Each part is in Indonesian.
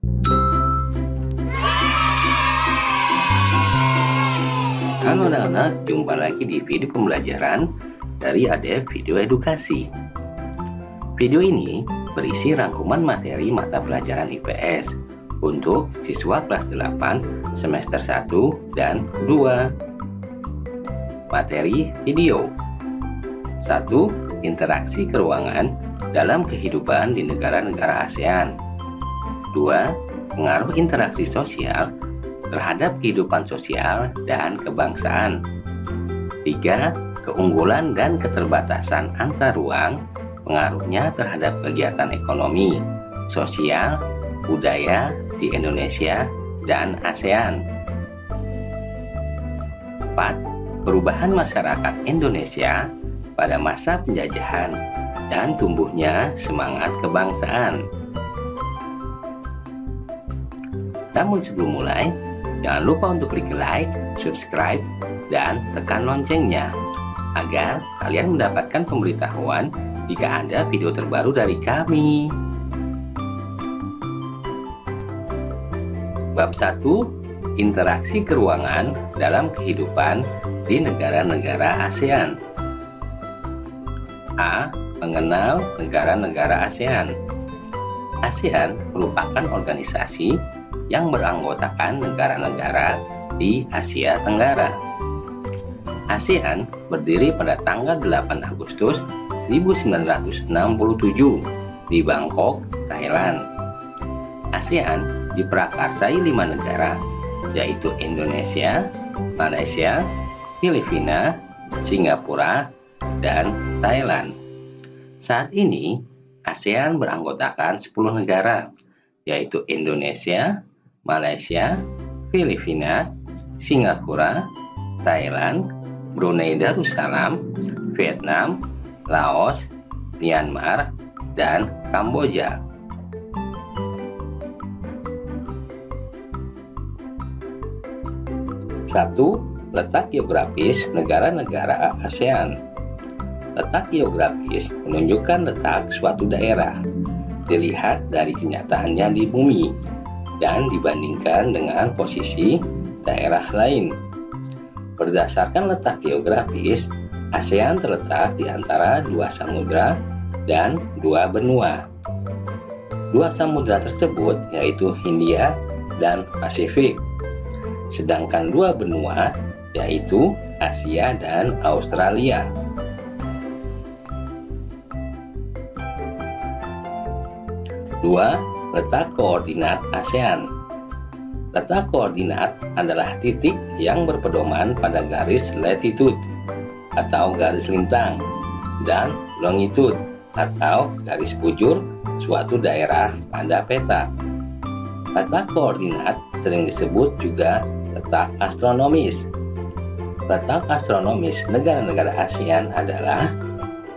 Halo anak-anak, jumpa lagi di video pembelajaran dari ADF Video Edukasi. Video ini berisi rangkuman materi mata pelajaran IPS untuk siswa kelas 8 semester 1 dan 2. Materi video 1. Interaksi keruangan dalam kehidupan di negara-negara ASEAN. 2. Pengaruh interaksi sosial terhadap kehidupan sosial dan kebangsaan. 3. Keunggulan dan keterbatasan antar ruang, pengaruhnya terhadap kegiatan ekonomi, sosial, budaya di Indonesia dan ASEAN. 4. Perubahan masyarakat Indonesia pada masa penjajahan dan tumbuhnya semangat kebangsaan. Namun sebelum mulai, jangan lupa untuk klik like, subscribe, dan tekan loncengnya agar kalian mendapatkan pemberitahuan jika ada video terbaru dari kami. Bab 1. Interaksi keruangan dalam kehidupan di negara-negara ASEAN. A. Mengenal negara-negara ASEAN. ASEAN merupakan organisasi yang beranggotakan negara-negara di Asia Tenggara. ASEAN berdiri pada tanggal 8 Agustus 1967 di Bangkok, Thailand. ASEAN diprakarsai 5 negara, yaitu Indonesia, Malaysia, Filipina, Singapura, dan Thailand. Saat ini, ASEAN beranggotakan 10 negara, yaitu Indonesia, Malaysia, Filipina, Singapura, Thailand, Brunei Darussalam, Vietnam, Laos, Myanmar, dan Kamboja. Satu, letak geografis negara-negara ASEAN. Letak geografis menunjukkan letak suatu daerah, dilihat dari kenyataannya di bumi dan dibandingkan dengan posisi daerah lain. Berdasarkan letak geografis, ASEAN terletak di antara 2 samudra dan 2 benua. 2 samudra tersebut yaitu Hindia dan Pasifik, sedangkan 2 benua yaitu Asia dan Australia. Dua, letak koordinat ASEAN. Letak koordinat adalah titik yang berpedoman pada garis latitude atau garis lintang dan longitude atau garis bujur suatu daerah pada peta. Letak koordinat sering disebut juga letak astronomis. Letak astronomis negara-negara ASEAN adalah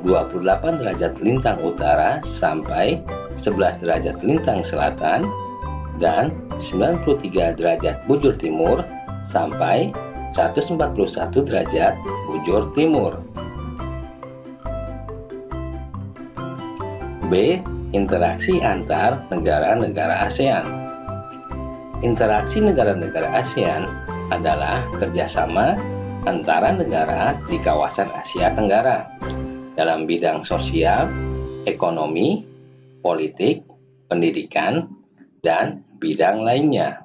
28 derajat lintang utara sampai 11 derajat lintang selatan dan 93 derajat bujur timur sampai 141 derajat bujur timur. B. Interaksi antar negara-negara ASEAN. Interaksi negara-negara ASEAN adalah kerjasama antara negara di kawasan Asia Tenggara dalam bidang sosial, ekonomi, politik, pendidikan, dan bidang lainnya.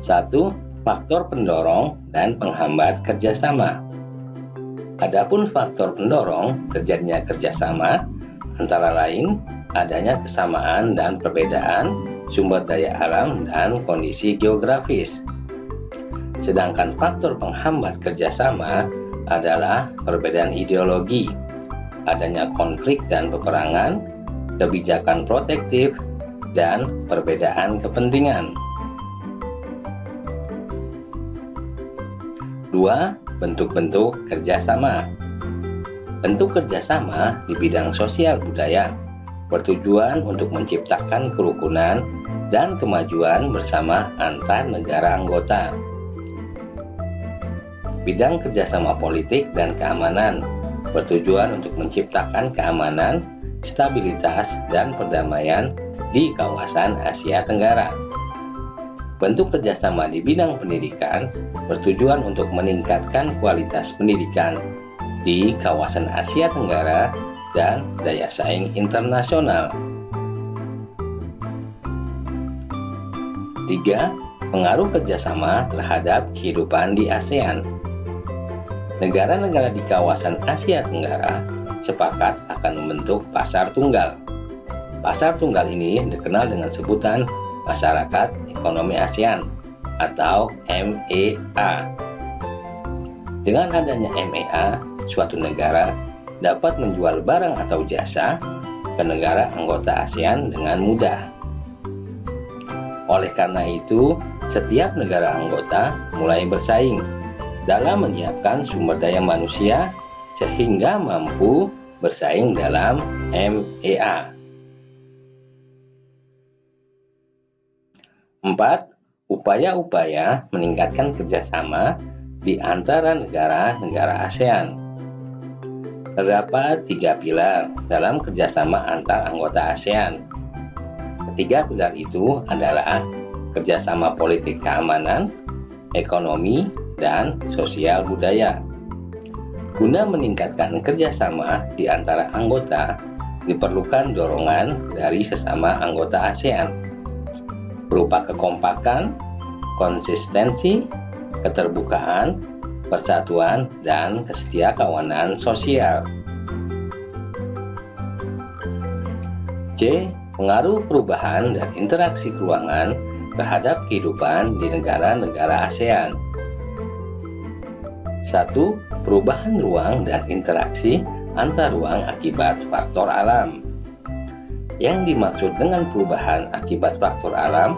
1. Faktor pendorong dan penghambat kerjasama. Adapun faktor pendorong terjadinya kerjasama antara lain adanya kesamaan dan perbedaan sumber daya alam dan kondisi geografis. Sedangkan faktor penghambat kerjasama adalah perbedaan ideologi, adanya konflik dan peperangan, kebijakan protektif, dan perbedaan kepentingan. 2. Bentuk-bentuk kerjasama. Bentuk kerjasama di bidang sosial budaya bertujuan untuk menciptakan kerukunan dan kemajuan bersama antar negara anggota. Bidang kerjasama politik dan keamanan bertujuan untuk menciptakan keamanan, stabilitas, dan perdamaian di kawasan Asia Tenggara. Bentuk kerjasama di bidang pendidikan bertujuan untuk meningkatkan kualitas pendidikan di kawasan Asia Tenggara dan daya saing internasional. 3. Pengaruh kerjasama terhadap kehidupan di ASEAN. Negara-negara di kawasan Asia Tenggara sepakat akan membentuk pasar tunggal. Pasar tunggal ini dikenal dengan sebutan Masyarakat Ekonomi ASEAN atau MEA. Dengan adanya MEA, suatu negara dapat menjual barang atau jasa ke negara anggota ASEAN dengan mudah. Oleh karena itu, setiap negara anggota mulai bersaing dalam menyiapkan sumber daya manusia sehingga mampu bersaing dalam MEA. 4. Upaya-upaya meningkatkan kerjasama di antara negara-negara ASEAN. Terdapat 3 pilar dalam kerjasama antar anggota ASEAN. Ketiga pilar itu adalah kerjasama politik keamanan, ekonomi, dan sosial budaya. Guna meningkatkan kerjasama di antara anggota, diperlukan dorongan dari sesama anggota ASEAN berupa kekompakan, konsistensi, keterbukaan, persatuan, dan kesetiakawanan sosial. C. Pengaruh perubahan dan interaksi ruangan terhadap kehidupan di negara-negara ASEAN. 1. Perubahan ruang dan interaksi antar ruang akibat faktor alam. Yang dimaksud dengan perubahan akibat faktor alam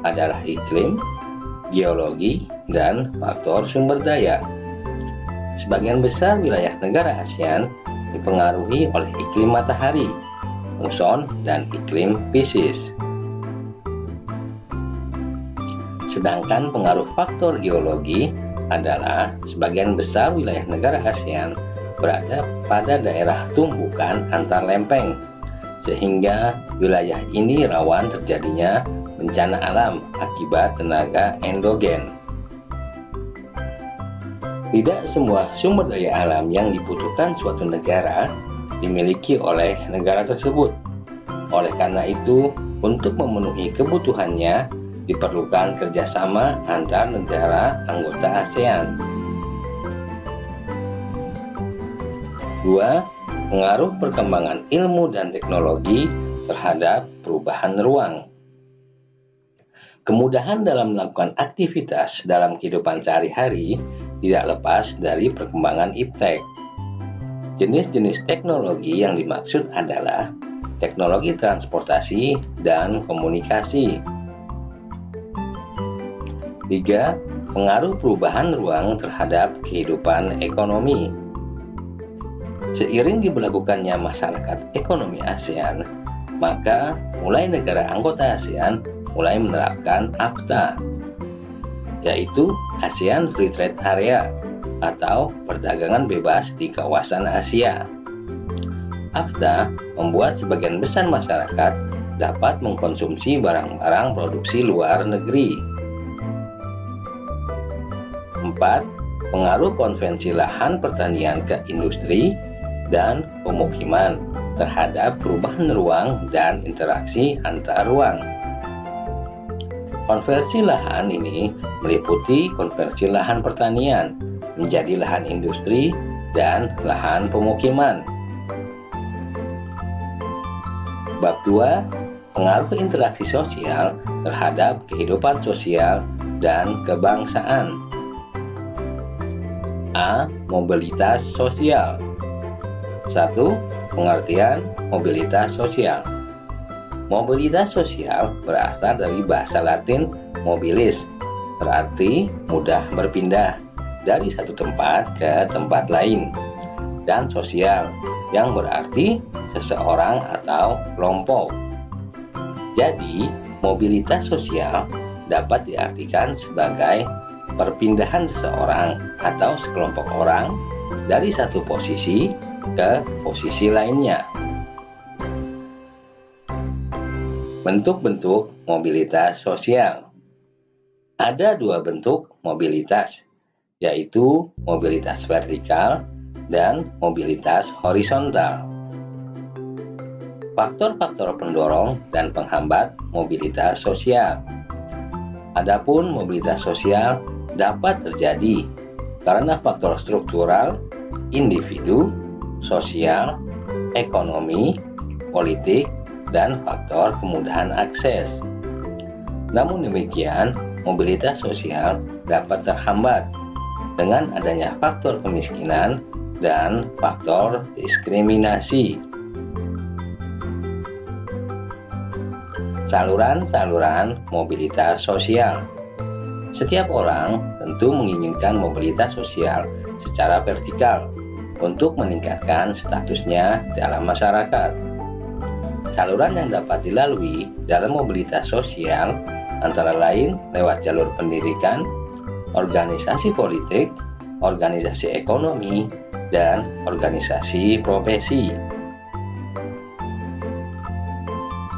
adalah iklim, geologi, dan faktor sumber daya. Sebagian besar wilayah negara ASEAN dipengaruhi oleh iklim matahari, muson, dan iklim Pisces. Sedangkan pengaruh faktor geologi adalah sebagian besar wilayah negara ASEAN berada pada daerah tumbukan antar lempeng, sehingga wilayah ini rawan terjadinya bencana alam akibat tenaga endogen. Tidak semua sumber daya alam yang dibutuhkan suatu negara dimiliki oleh negara tersebut. Oleh karena itu, untuk memenuhi kebutuhannya, diperlukan kerjasama antar negara anggota ASEAN. 2. Pengaruh perkembangan ilmu dan teknologi terhadap perubahan ruang. Kemudahan dalam melakukan aktivitas dalam kehidupan sehari-hari tidak lepas dari perkembangan iptek. Jenis-jenis teknologi yang dimaksud adalah teknologi transportasi dan komunikasi. 3. Pengaruh perubahan ruang terhadap kehidupan ekonomi. Seiring diberlakukannya masyarakat ekonomi ASEAN, maka mulai negara anggota ASEAN mulai menerapkan AFTA, yaitu ASEAN Free Trade Area atau perdagangan bebas di kawasan Asia. AFTA membuat sebagian besar masyarakat dapat mengkonsumsi barang-barang produksi luar negeri. 4. Pengaruh konvensi lahan pertanian ke industri dan pemukiman terhadap perubahan ruang dan interaksi antar ruang. Konversi lahan ini meliputi konversi lahan pertanian menjadi lahan industri dan lahan pemukiman. Bab 2. Pengaruh interaksi sosial terhadap kehidupan sosial dan kebangsaan. A. Mobilitas sosial. 1. Pengertian mobilitas sosial. Mobilitas sosial berasal dari bahasa Latin mobilis, berarti mudah berpindah dari satu tempat ke tempat lain, dan sosial yang berarti seseorang atau kelompok. Jadi, mobilitas sosial dapat diartikan sebagai perpindahan seseorang atau sekelompok orang dari satu posisi ke posisi lainnya. Bentuk-bentuk mobilitas sosial. Ada dua bentuk mobilitas, yaitu mobilitas vertikal dan mobilitas horizontal. Faktor-faktor pendorong dan penghambat mobilitas sosial. Adapun mobilitas sosial dapat terjadi karena faktor struktural, individu, sosial, ekonomi, politik, dan faktor kemudahan akses. Namun demikian, mobilitas sosial dapat terhambat dengan adanya faktor kemiskinan dan faktor diskriminasi. Saluran-saluran mobilitas sosial. Setiap orang tentu menginginkan mobilitas sosial secara vertikal untuk meningkatkan statusnya dalam masyarakat. Saluran yang dapat dilalui dalam mobilitas sosial antara lain lewat jalur pendidikan, organisasi politik, organisasi ekonomi, dan organisasi profesi.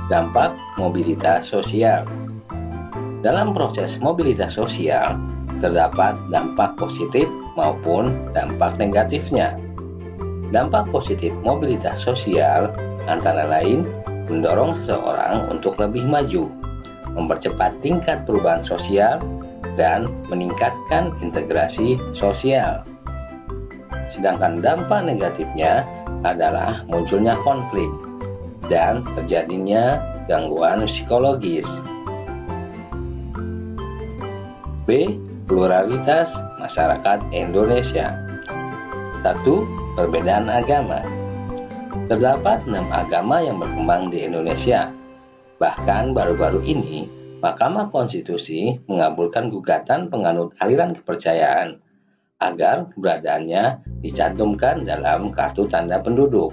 Dampak mobilitas sosial. Dalam proses mobilitas sosial, terdapat dampak positif maupun dampak negatifnya. Dampak positif mobilitas sosial antara lain mendorong seseorang untuk lebih maju, mempercepat tingkat perubahan sosial, dan meningkatkan integrasi sosial. Sedangkan dampak negatifnya adalah munculnya konflik dan terjadinya gangguan psikologis. B. Pluralitas masyarakat Indonesia. 1. Perbedaan agama. Terdapat 6 agama yang berkembang di Indonesia. Bahkan baru-baru ini, Mahkamah Konstitusi mengabulkan gugatan penganut aliran kepercayaan agar keberadaannya dicantumkan dalam kartu tanda penduduk.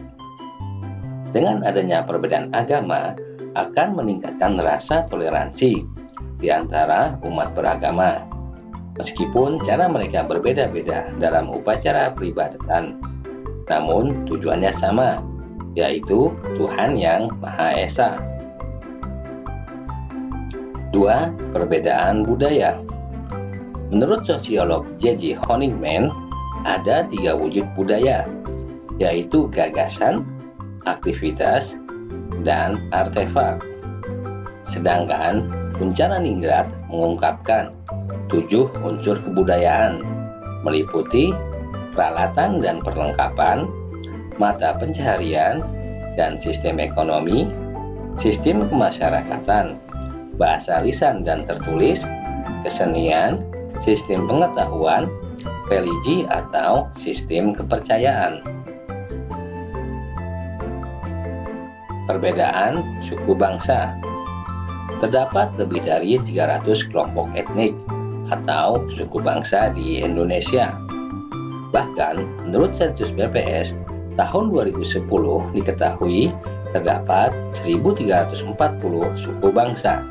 Dengan adanya perbedaan agama akan meningkatkan rasa toleransi di antara umat beragama. Meskipun cara mereka berbeda-beda dalam upacara peribadatan, namun tujuannya sama, yaitu Tuhan yang Maha Esa. 2. Perbedaan budaya. Menurut sosiolog J.J. Honigman, ada 3 wujud budaya, yaitu gagasan, aktivitas, dan artefak. Sedangkan Kunchara Ningrat mengungkapkan 7 unsur kebudayaan, meliputi peralatan dan perlengkapan, mata pencaharian, dan sistem ekonomi, sistem kemasyarakatan, bahasa lisan dan tertulis, kesenian, sistem pengetahuan, religi atau sistem kepercayaan. Perbedaan suku bangsa. Terdapat lebih dari 300 kelompok etnik atau suku bangsa di Indonesia. Bahkan, menurut sensus BPS tahun 2010 diketahui terdapat 1.340 suku bangsa.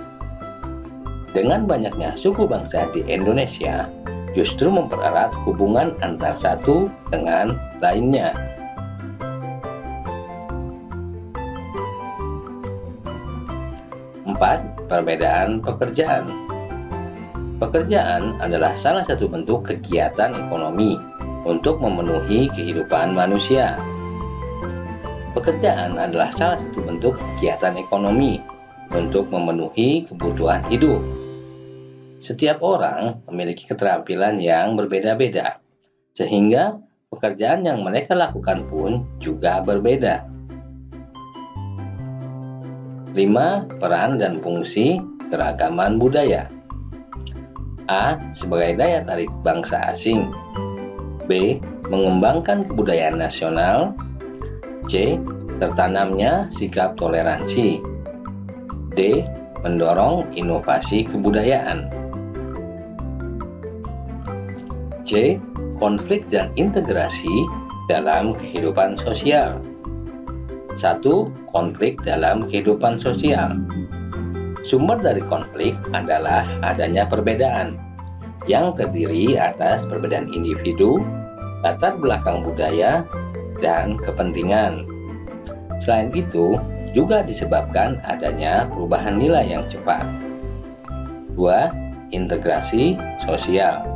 Dengan banyaknya suku bangsa di Indonesia, justru mempererat hubungan antar satu dengan lainnya. 4. Perbedaan pekerjaan. Pekerjaan adalah salah satu bentuk kegiatan ekonomi untuk memenuhi kehidupan manusia. Pekerjaan adalah salah satu bentuk kegiatan ekonomi untuk memenuhi kebutuhan hidup. Setiap orang memiliki keterampilan yang berbeda-beda, sehingga pekerjaan yang mereka lakukan pun juga berbeda. 5. Peran dan fungsi keragaman budaya. A. Sebagai daya tarik bangsa asing. B. Mengembangkan kebudayaan nasional. C. Tertanamnya sikap toleransi. D. Mendorong inovasi kebudayaan. C. Konflik dan integrasi dalam kehidupan sosial. 1. Konflik dalam kehidupan sosial. Sumber dari konflik adalah adanya perbedaan yang terdiri atas perbedaan individu, latar belakang budaya, dan kepentingan. Selain itu, juga disebabkan adanya perubahan nilai yang cepat. 2. Integrasi sosial.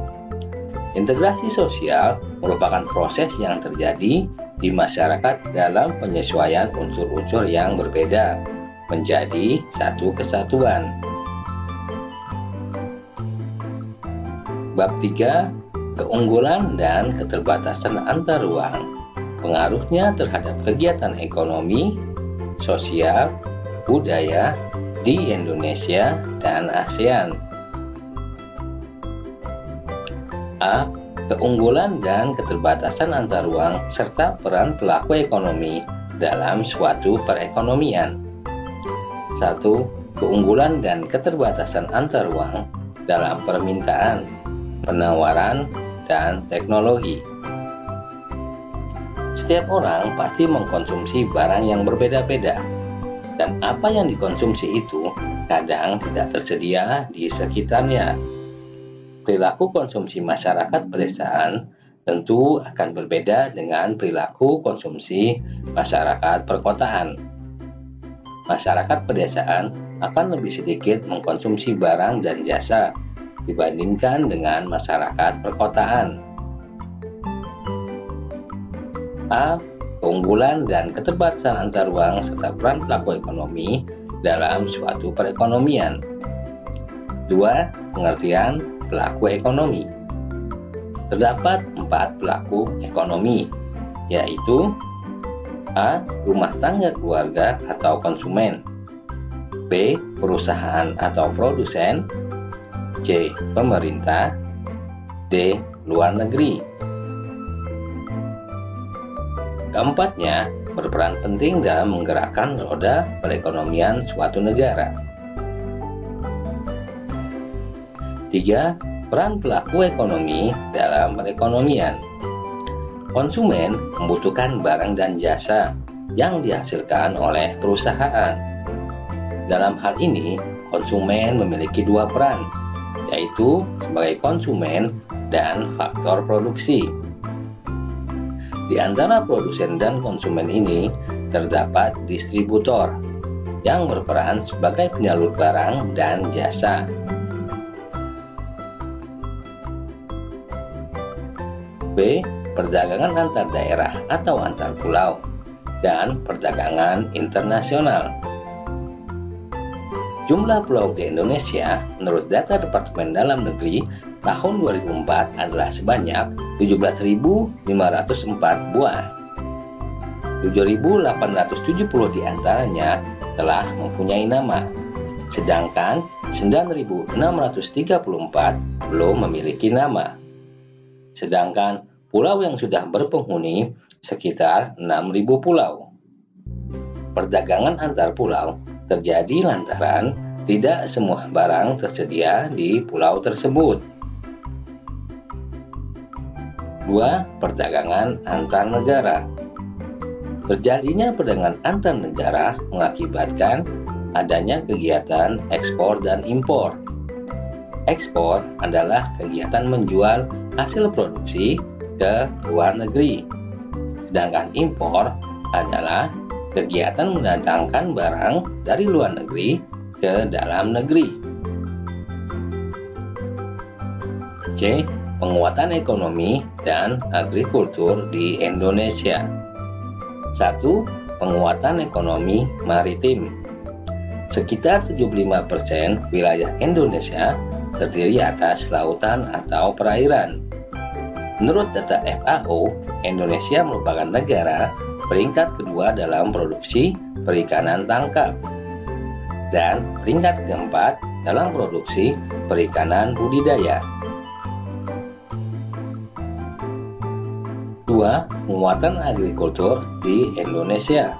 Integrasi sosial merupakan proses yang terjadi di masyarakat dalam penyesuaian unsur-unsur yang berbeda menjadi satu kesatuan. Bab 3. Keunggulan dan keterbatasan antar ruang. Pengaruhnya terhadap kegiatan ekonomi, sosial, budaya di Indonesia dan ASEAN. A. Keunggulan dan keterbatasan antar ruang serta peran pelaku ekonomi dalam suatu perekonomian. 1. Keunggulan dan keterbatasan antar ruang dalam permintaan, penawaran, dan teknologi. Setiap orang pasti mengkonsumsi barang yang berbeda-beda, dan apa yang dikonsumsi itu kadang tidak tersedia di sekitarnya. Perilaku konsumsi masyarakat pedesaan tentu akan berbeda dengan perilaku konsumsi masyarakat perkotaan. Masyarakat pedesaan akan lebih sedikit mengkonsumsi barang dan jasa dibandingkan dengan masyarakat perkotaan. A. Keunggulan dan keterbatasan antar ruang serta peran pelaku ekonomi dalam suatu perekonomian. 2. Pengertian pelaku ekonomi. Terdapat 4 pelaku ekonomi, yaitu A. Rumah tangga keluarga atau konsumen. B. Perusahaan atau produsen. C. Pemerintah. D. Luar negeri. Keempatnya, berperan penting dalam menggerakkan roda perekonomian suatu negara. 3. Peran pelaku ekonomi dalam perekonomian. Konsumen membutuhkan barang dan jasa yang dihasilkan oleh perusahaan. Dalam hal ini, konsumen memiliki 2 peran, yaitu sebagai konsumen dan faktor produksi. Di antara produsen dan konsumen ini terdapat distributor yang berperan sebagai penyalur barang dan jasa. B. Perdagangan antar daerah atau antar pulau dan perdagangan internasional. Jumlah pulau di Indonesia menurut data Departemen Dalam Negeri tahun 2004 adalah sebanyak 17.504 buah. 7.870 diantaranya telah mempunyai nama, sedangkan 9.634 belum memiliki nama. Sedangkan pulau yang sudah berpenghuni sekitar 6.000 pulau. Perdagangan antar pulau terjadi lantaran tidak semua barang tersedia di pulau tersebut. 2. Perdagangan antar negara. Terjadinya perdagangan antar negara mengakibatkan adanya kegiatan ekspor dan impor. Ekspor adalah kegiatan menjual hasil produksi ke luar negeri, sedangkan impor adalah kegiatan mendatangkan barang dari luar negeri ke dalam negeri. C. Penguatan ekonomi dan agrikultur di Indonesia. 1. Penguatan ekonomi maritim. Sekitar 75% wilayah Indonesia terdiri atas lautan atau perairan. Menurut data FAO, Indonesia merupakan negara peringkat kedua dalam produksi perikanan tangkap dan peringkat keempat dalam produksi perikanan budidaya. 2. Penguatan agrikultur di Indonesia.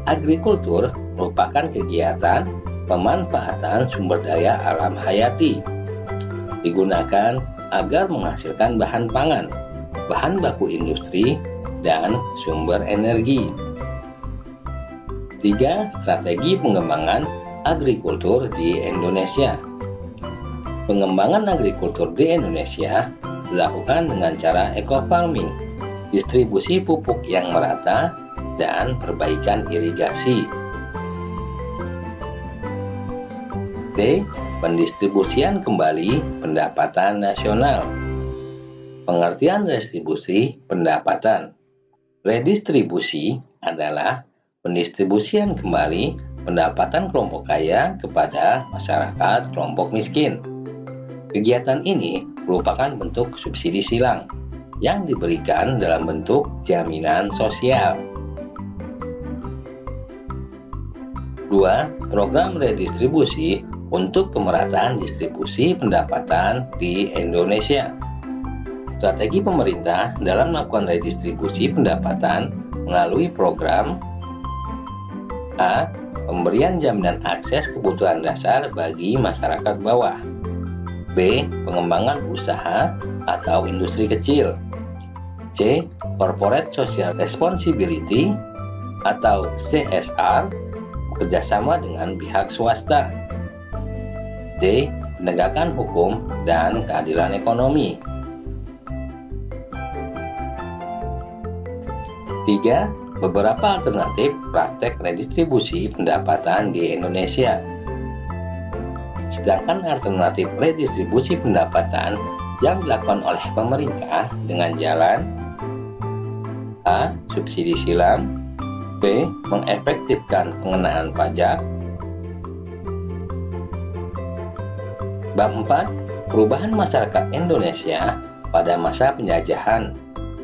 Agrikultur merupakan kegiatan pemanfaatan sumber daya alam hayati, digunakan agar menghasilkan bahan pangan, bahan baku industri, dan sumber energi. 3. Strategi pengembangan agrikultur di Indonesia. Pengembangan agrikultur di Indonesia dilakukan dengan cara eco-farming, distribusi pupuk yang merata, dan perbaikan irigasi D. Pendistribusian kembali pendapatan nasional. Pengertian redistribusi pendapatan. Redistribusi adalah pendistribusian kembali pendapatan kelompok kaya kepada masyarakat kelompok miskin. Kegiatan ini merupakan bentuk subsidi silang yang diberikan dalam bentuk jaminan sosial. 2. Program redistribusi untuk pemerataan distribusi pendapatan di Indonesia. Strategi pemerintah dalam melakukan redistribusi pendapatan melalui program A. Pemberian jaminan akses kebutuhan dasar bagi masyarakat bawah. B. Pengembangan usaha atau industri kecil. C. Corporate Social Responsibility atau CSR, bekerjasama dengan pihak swasta. D. Penegakan hukum dan keadilan ekonomi. 3. Beberapa alternatif praktek redistribusi pendapatan di Indonesia. Sedangkan alternatif redistribusi pendapatan yang dilakukan oleh pemerintah dengan jalan A. Subsidi silang. B. Mengefektifkan pengenaan pajak. Bab 4. Perubahan masyarakat Indonesia pada masa penjajahan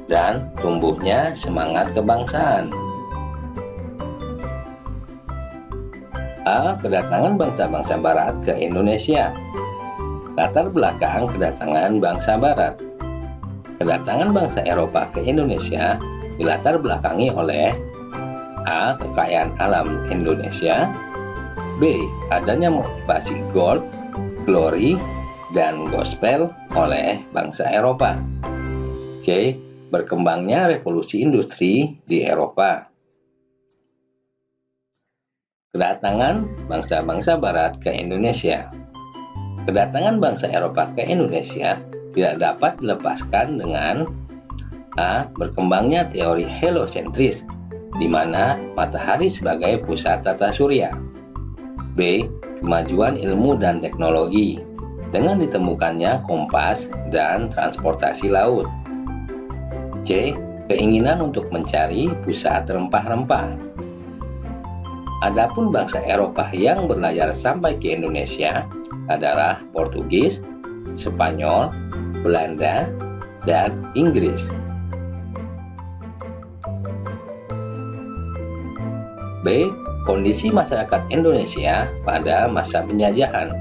dan tumbuhnya semangat kebangsaan. A. Kedatangan bangsa-bangsa Barat ke Indonesia. Latar belakang kedatangan bangsa Barat. Kedatangan bangsa Eropa ke Indonesia dilatar belakangi oleh A. Kekayaan alam Indonesia. B. Adanya motivasi gold, glory, dan gospel oleh bangsa Eropa. C. Berkembangnya revolusi industri di Eropa. Kedatangan bangsa-bangsa Barat ke Indonesia. Kedatangan bangsa Eropa ke Indonesia tidak dapat dilepaskan dengan A. Berkembangnya teori heliosentris, di mana matahari sebagai pusat tata surya. B. Kemajuan ilmu dan teknologi, dengan ditemukannya kompas dan transportasi laut. C. Keinginan untuk mencari pusat rempah-rempah. Adapun bangsa Eropa yang berlayar sampai ke Indonesia adalah Portugis, Spanyol, Belanda, dan Inggris. B. Kondisi masyarakat Indonesia pada masa penjajahan.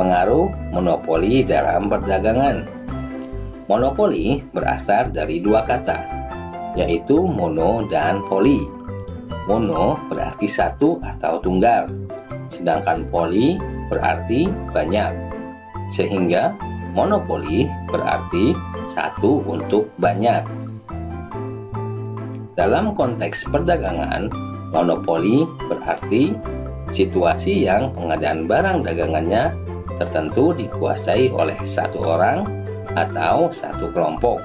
Pengaruh monopoli dalam perdagangan. Monopoli berasal dari dua kata, yaitu mono dan poli. Mono berarti satu atau tunggal, sedangkan poli berarti banyak. Sehingga monopoli berarti satu untuk banyak. Dalam konteks perdagangan, monopoli berarti situasi yang pengadaan barang dagangannya tertentu dikuasai oleh satu orang atau satu kelompok.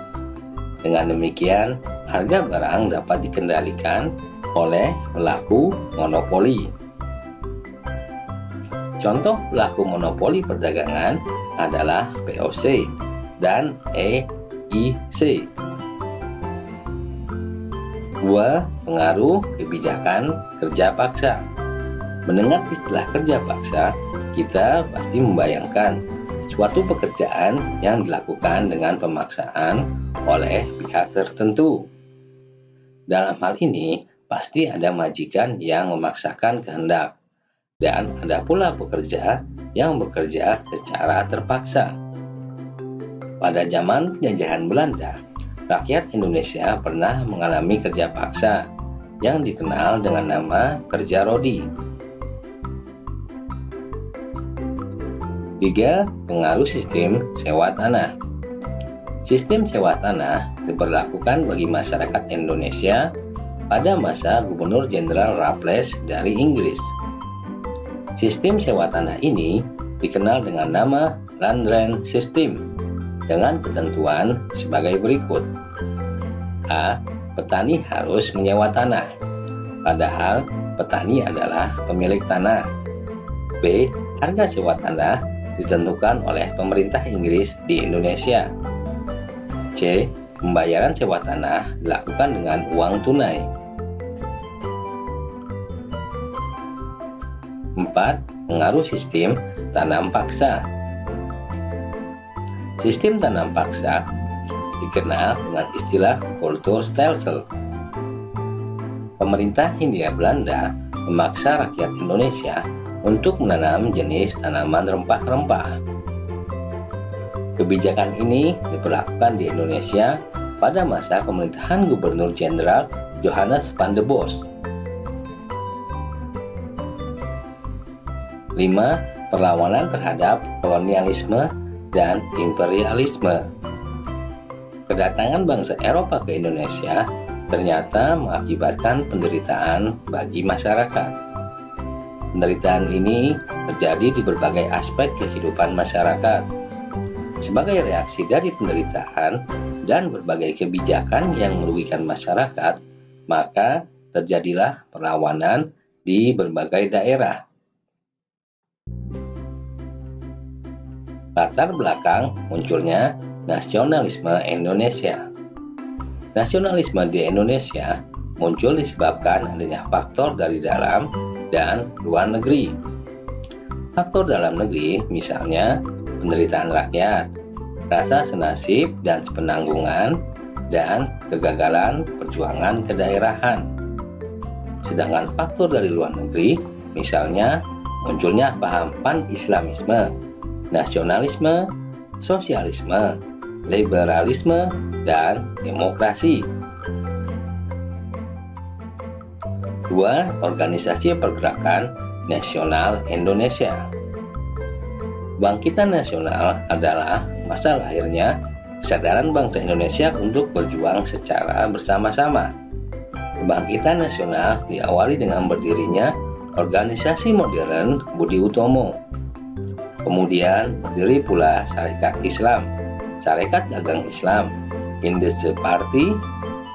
Dengan demikian, harga barang dapat dikendalikan oleh pelaku monopoli. Contoh pelaku monopoli perdagangan adalah VOC dan EIC. 2. Pengaruh kebijakan kerja paksa. Mendengar istilah kerja paksa, kita pasti membayangkan suatu pekerjaan yang dilakukan dengan pemaksaan oleh pihak tertentu. Dalam hal ini, pasti ada majikan yang memaksakan kehendak, dan ada pula pekerja yang bekerja secara terpaksa. Pada zaman penjajahan Belanda, rakyat Indonesia pernah mengalami kerja paksa yang dikenal dengan nama kerja rodi. 3. Pengaruh sistem sewa tanah. Sistem sewa tanah diberlakukan bagi masyarakat Indonesia pada masa Gubernur Jenderal Raffles dari Inggris. Sistem sewa tanah ini dikenal dengan nama Land Rent System dengan ketentuan sebagai berikut. A. Petani harus menyewa tanah, padahal petani adalah pemilik tanah. B. Harga sewa tanah ditentukan oleh pemerintah Inggris di Indonesia. C. Pembayaran sewa tanah dilakukan dengan uang tunai. 4. Pengaruh sistem tanam paksa. Sistem tanam paksa dikenal dengan istilah kulturstelsel. Pemerintah Hindia Belanda memaksa rakyat Indonesia untuk menanam jenis tanaman rempah-rempah. Kebijakan ini diberlakukan di Indonesia pada masa pemerintahan Gubernur Jenderal Johannes van der Bos. 5. Perlawanan terhadap kolonialisme dan imperialisme. Kedatangan bangsa Eropa ke Indonesia ternyata mengakibatkan penderitaan bagi masyarakat. Penderitaan ini terjadi di berbagai aspek kehidupan masyarakat. Sebagai reaksi dari penderitaan dan berbagai kebijakan yang merugikan masyarakat, maka terjadilah perlawanan di berbagai daerah. Latar belakang munculnya nasionalisme Indonesia. Nasionalisme di Indonesia muncul disebabkan adanya faktor dari dalam dan luar negeri. Faktor dalam negeri misalnya penderitaan rakyat, rasa senasib dan sepenanggungan, dan kegagalan perjuangan kedaerahan. Sedangkan faktor dari luar negeri misalnya munculnya paham pan-islamisme, nasionalisme, sosialisme, liberalisme, dan demokrasi. 2. Organisasi Pergerakan Nasional Indonesia. Bangkitan nasional adalah masa lahirnya kesadaran bangsa Indonesia untuk berjuang secara bersama-sama. Kebangkitan nasional diawali dengan berdirinya organisasi modern Budi Utomo. Kemudian berdiri pula Sarekat Islam, Sarekat Dagang Islam, Industri Party,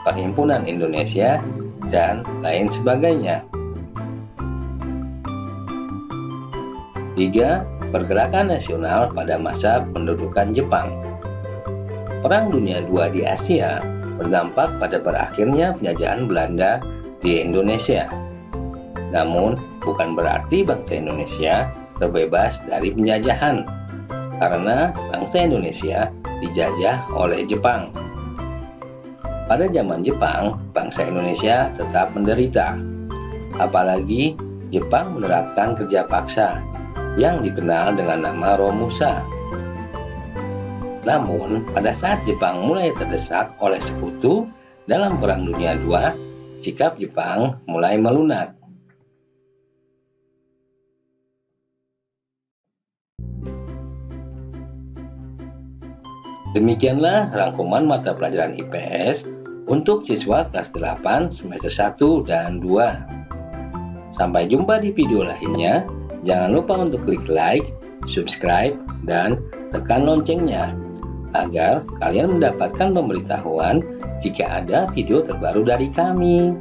Perhimpunan Indonesia, dan lain sebagainya. 3. Pergerakan nasional pada masa pendudukan Jepang. Perang Dunia II di Asia berdampak pada berakhirnya penjajahan Belanda di Indonesia. Namun, bukan berarti bangsa Indonesia terbebas dari penjajahan, karena bangsa Indonesia dijajah oleh Jepang. Pada zaman Jepang, bangsa Indonesia tetap menderita. Apalagi Jepang menerapkan kerja paksa yang dikenal dengan nama Romusa. Namun, pada saat Jepang mulai terdesak oleh sekutu dalam Perang Dunia II, sikap Jepang mulai melunak. Demikianlah rangkuman mata pelajaran IPS untuk siswa kelas 8 semester 1 dan 2. Sampai jumpa di video lainnya. Jangan lupa untuk klik like, subscribe, dan tekan loncengnya agar kalian mendapatkan pemberitahuan jika ada video terbaru dari kami.